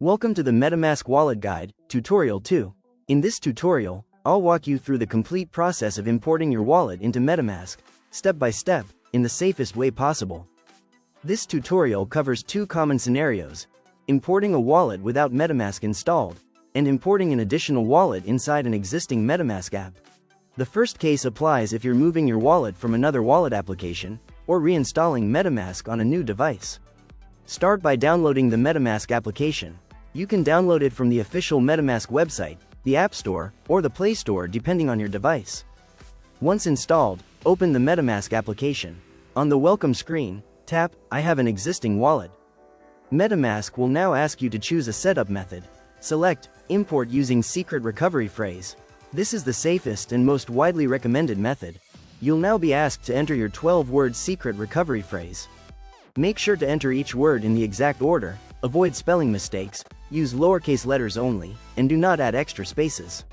Welcome to the MetaMask Wallet Guide, Tutorial 2. In this tutorial, I'll walk you through the complete process of importing your wallet into MetaMask, step by step, in the safest way possible. This tutorial covers two common scenarios: importing a wallet without MetaMask installed, and importing an additional wallet inside an existing MetaMask app. The first case applies if you're moving your wallet from another wallet application, or reinstalling MetaMask on a new device. Start by downloading the MetaMask application. You can download it from the official MetaMask website, the App Store, or the Play Store depending on your device. Once installed, open the MetaMask application. On the welcome screen, tap "I have an existing wallet." MetaMask will now ask you to choose a setup method. Select Import using secret recovery phrase. This is the safest and most widely recommended method. You'll now be asked to enter your 12-word secret recovery phrase. Make sure to enter each word in the exact order, avoid spelling mistakes, use lowercase letters only, and do not add extra spaces.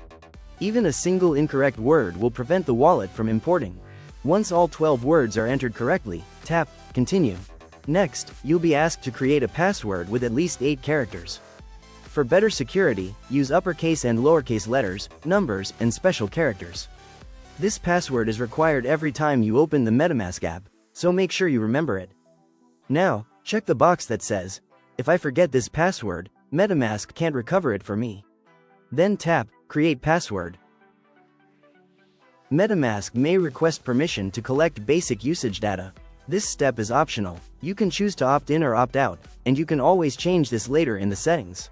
Even a single incorrect word will prevent the wallet from importing. Once all 12 words are entered correctly, tap Continue. Next, you'll be asked to create a password with at least 8 characters. For better security, use uppercase and lowercase letters, numbers, and special characters. This password is required every time you open the MetaMask app, so make sure you remember it. Now, check the box that says, "If I forget this password, MetaMask can't recover it for me." Then tap Create Password. MetaMask may request permission to collect basic usage data. This step is optional. You can choose to opt in or opt out, and you can always change this later in the settings.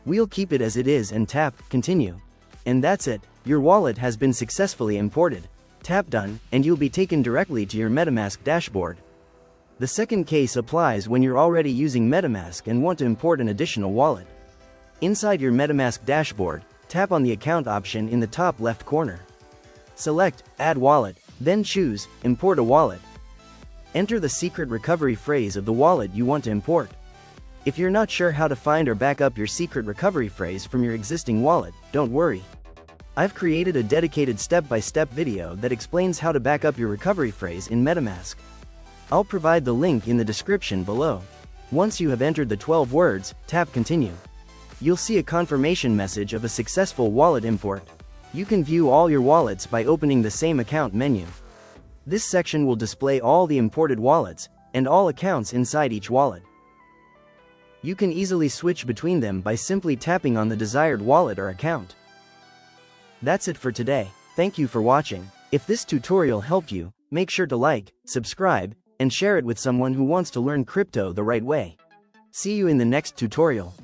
We'll keep it as it is and tap Continue. And that's it, your wallet has been successfully imported. Tap Done, and you'll be taken directly to your MetaMask dashboard. The second case applies when you're already using MetaMask and want to import an additional wallet. Inside your MetaMask dashboard, tap on the account option in the top left corner. Select Add Wallet, then choose Import a Wallet. Enter the secret recovery phrase of the wallet you want to import. If you're not sure how to find or back up your secret recovery phrase from your existing wallet, don't worry. I've created a dedicated step-by-step video that explains how to back up your recovery phrase in MetaMask. I'll provide the link in the description below. Once you have entered the 12 words, tap Continue. You'll see a confirmation message of a successful wallet import. You can view all your wallets by opening the same account menu. This section will display all the imported wallets, and all accounts inside each wallet. You can easily switch between them by simply tapping on the desired wallet or account. That's it for today. Thank you for watching. If this tutorial helped you, make sure to like, subscribe, and share it with someone who wants to learn crypto the right way. See you in the next tutorial.